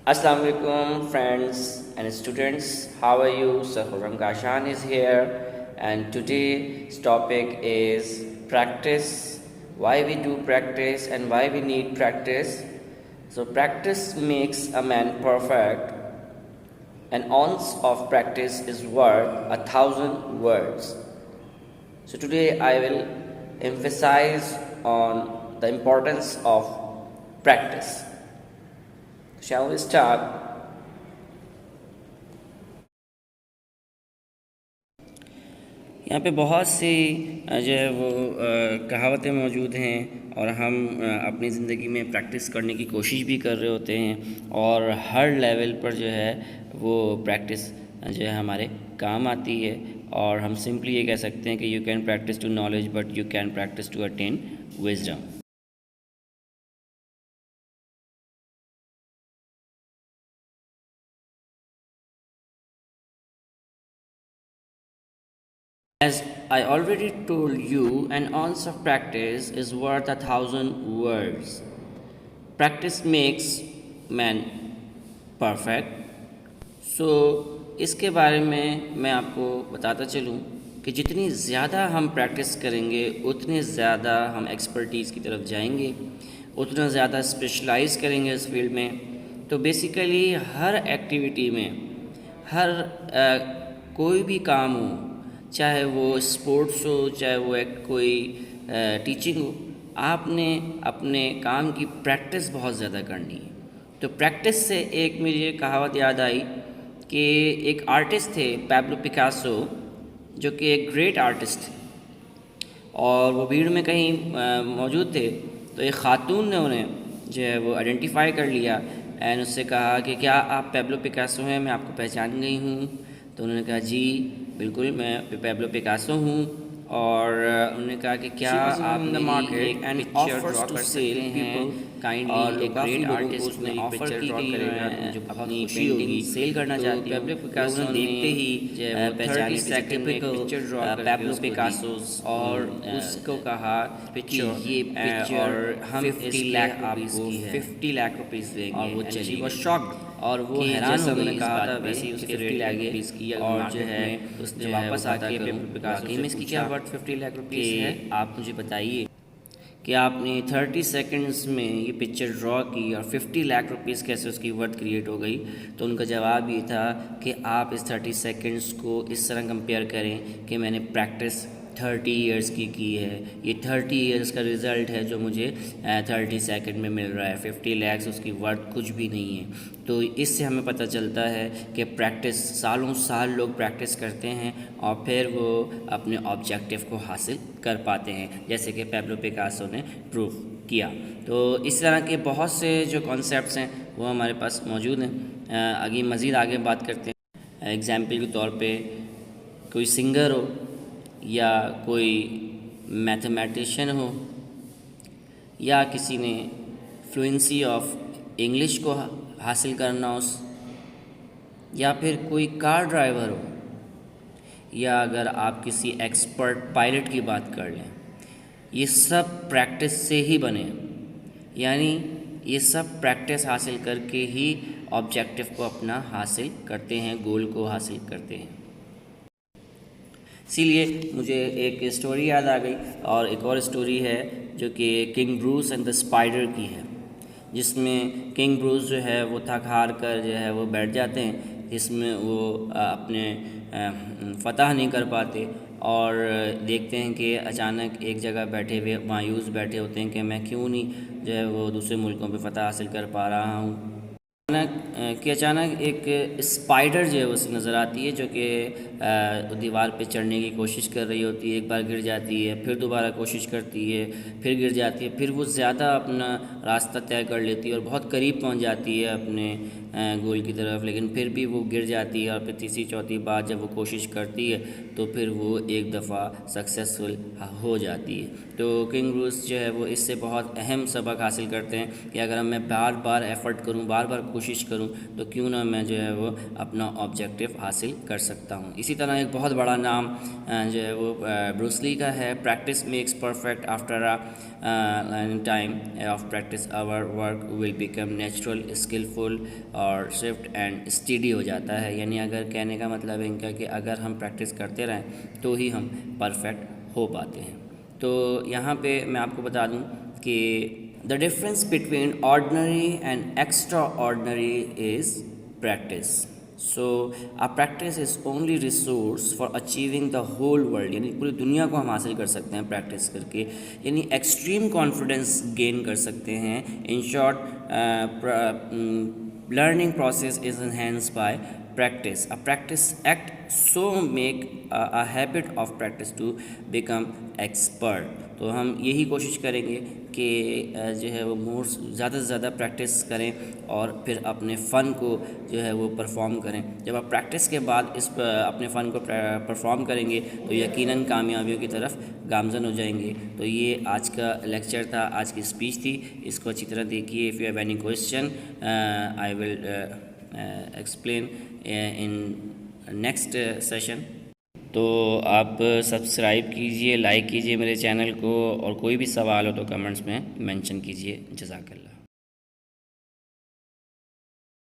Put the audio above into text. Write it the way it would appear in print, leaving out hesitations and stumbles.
Assalamu alaikum friends and students, how are you? Sir Khurram Kashan is here, and today's topic is practice, why we do practice and why we need practice. So practice makes a man perfect. An ounce of practice is worth 1,000 words. So today I will emphasize on the importance of practice. Shall we start? یہاں پہ بہت سی جو ہے وہ کہاوتیں موجود ہیں اور ہم اپنی زندگی میں پریکٹس کرنے کی کوشش بھی کر رہے ہوتے ہیں اور ہر لیول پر جو ہے وہ پریکٹس جو ہے ہمارے کام آتی ہے اور ہم سمپلی یہ کہہ سکتے ہیں کہ you can practice to knowledge but you can practice to attain wisdom. As I already told you, an ounce of practice is worth 1,000 words. Practice makes man perfect. So اس کے بارے میں آپ کو بتاتا چلوں کہ جتنی زیادہ ہم پریکٹس کریں گے اتنے زیادہ ہم ایکسپرٹیز کی طرف جائیں گے، اتنا زیادہ اسپیشلائز کریں گے اس فیلڈ میں. تو بیسیکلی ہر ایکٹیویٹی میں ہر کوئی بھی کام ہو، چاہے وہ اسپورٹس ہو، چاہے وہ کوئی ٹیچنگ ہو، آپ نے اپنے کام کی پریکٹس بہت زیادہ کرنی ہے. تو پریکٹس سے ایک مجھے یہ کہاوت یاد آئی کہ ایک آرٹسٹ تھے پیبلو پیکاسو، جو کہ ایک گریٹ آرٹسٹ تھے، اور وہ بھیڑ میں کہیں موجود تھے تو ایک خاتون نے انہیں جو ہے وہ آئیڈینٹیفائی کر لیا اینڈ اس سے کہا کہ کیا آپ پیبلو پیکاسو ہیں، میں آپ کو پہچان گئی ہوں. تو انہوں نے کہا جی بالکل میں پیبلو پیکاسو ہوں، اور انہوں نے کہا کہ کیا آپ میری ایک پکچر ڈرا کر سکتے ہیں کائنڈلی. ایک گریٹ آرٹسٹ نے آفر کی کہ جو اپنی پینٹنگ سیل کرنا چاہتی ہوں. پیبلو پیکاسو دیکھتے ہی پہچانی پیبلو پیکاسوز اور اس کو کہا کہ یہ پکچر ہم اس کے آپ کو 50 لاکھ روپیز دیں گے. اور وہ چلی وہ شاکڈ، اور وہ حیران ہو گئی. کہا تھا ویسے اس کے ریٹ لگے اور جو ہے اس نے واپس آ کے پیبلو پیکاسو سے اس کی کیا ورتھ 50 لاکھ روپیز ہے، آپ مجھے بتائیے کہ آپ نے 30 سیکنڈز میں یہ پکچر ڈرا کی اور 50 لاکھ روپیز کیسے اس کی ورتھ کریٹ ہو گئی. تو ان کا جواب یہ تھا کہ آپ اس 30 سیکنڈز کو اس طرح کمپیئر کریں کہ میں نے پریکٹس 30 ایئرس کی ہے. یہ 30 ایئرس کا رزلٹ ہے جو مجھے 30 سیکنڈ میں مل رہا ہے. 50 لاکھ اس کی ورتھ کچھ بھی نہیں ہے. تو اس سے ہمیں پتہ چلتا ہے کہ پریکٹس سالوں سال لوگ پریکٹس کرتے ہیں اور پھر وہ اپنے آبجیکٹیو کو حاصل کر پاتے ہیں، جیسے کہ پیبلو پیکاسو نے پروف کیا. تو اس طرح کے بہت سے جو کانسیپٹس ہیں وہ ہمارے پاس موجود ہیں. مزید آگے بات کرتے ہیں. ایگزامپل کے طور پہ کوئی سنگر ہو یا کوئی میتھمیٹیشین ہو یا کسی نے فلوئنسی آف انگلش کو حاصل کرنا ہو، یا پھر کوئی کار ڈرائیور ہو، یا اگر آپ کسی ایکسپرٹ پائلٹ کی بات کر لیں، یہ سب پریکٹس سے ہی بنے. یعنی یہ سب پریکٹس حاصل کر کے ہی آبجیکٹیو کو اپنا حاصل کرتے ہیں، گول کو حاصل کرتے ہیں. اسی لیے مجھے ایک اسٹوری یاد آ گئی، اور ایک اور اسٹوری ہے جو کہ king Bruce and the spider کی ہے، جس میں کنگ بروس جو ہے وہ تھک ہار کر جو ہے وہ بیٹھ جاتے ہیں، جس میں وہ اپنے فتح نہیں کر پاتے، اور دیکھتے ہیں کہ اچانک ایک جگہ بیٹھے ہوئے مایوس بیٹھے ہوتے ہیں کہ میں کیوں نہیں جو ہے وہ دوسرے ملکوں پہ فتح حاصل کر پا رہا ہوں. اچانک ایک اسپائڈر جو ہے اسے نظر آتی ہے، جو کہ دیوار پہ چڑھنے کی کوشش کر رہی ہوتی ہے. ایک بار گر جاتی ہے، پھر دوبارہ کوشش کرتی ہے، پھر گر جاتی ہے، پھر وہ زیادہ اپنا راستہ طے کر لیتی ہے اور بہت قریب پہنچ جاتی ہے اپنے گول کی طرف، لیکن پھر بھی وہ گر جاتی ہے. اور پھر تیسری چوتھی بار جب وہ کوشش کرتی ہے تو پھر وہ ایک دفعہ سکسیسفل ہو جاتی ہے. تو کنگ بروس جو ہے وہ اس سے بہت اہم سبق حاصل کرتے ہیں کہ اگر میں بار بار ایفرٹ کروں، بار بار کوشش کروں تو کیوں نہ میں جو ہے وہ اپنا آبجیکٹو حاصل کر سکتا ہوں. اسی طرح ایک بہت بڑا نام جو ہے وہ بروس لی کا ہے. Practice makes perfect. After time of practice our work will become natural, skillful اور سوفٹ اینڈ اسٹیڈی ہو جاتا ہے. یعنی اگر کہنے کا مطلب ہے ان کا کہ اگر ہم پریکٹس کرتے رہیں تو ہی ہم پرفیکٹ ہو پاتے ہیں. تو یہاں پہ میں آپ کو بتا دوں کہ the difference between ordinary and extra ordinary is practice. So practice is only resource for achieving the whole world. یعنی پوری دنیا کو ہم حاصل کر سکتے ہیں پریکٹس کر کے. یعنی ایکسٹریم کانفیڈنس گین کر سکتے ہیں. In short learning process is enhanced by practice. A practice act so make a habit of practice to become expert. تو ہم یہی کوشش کریں گے کہ جو ہے وہ زیادہ سے زیادہ پریکٹس کریں اور پھر اپنے فن کو جو ہے وہ پرفارم کریں. جب آپ پریکٹس کے بعد اپنے فن کو پرفارم کریں گے تو یقیناً کامیابیوں کی طرف گامزن ہو جائیں گے. تو یہ آج کا لیکچر تھا, آج کی اسپیچ تھی. اس کو اچھی طرح دیکھیے. If you have any question I will explain in next session. تو آپ سبسکرائب کیجئے, لائک کیجئے میرے چینل کو, اور کوئی بھی سوال ہو تو کمنٹس میں مینشن کیجئے. جزاک اللہ.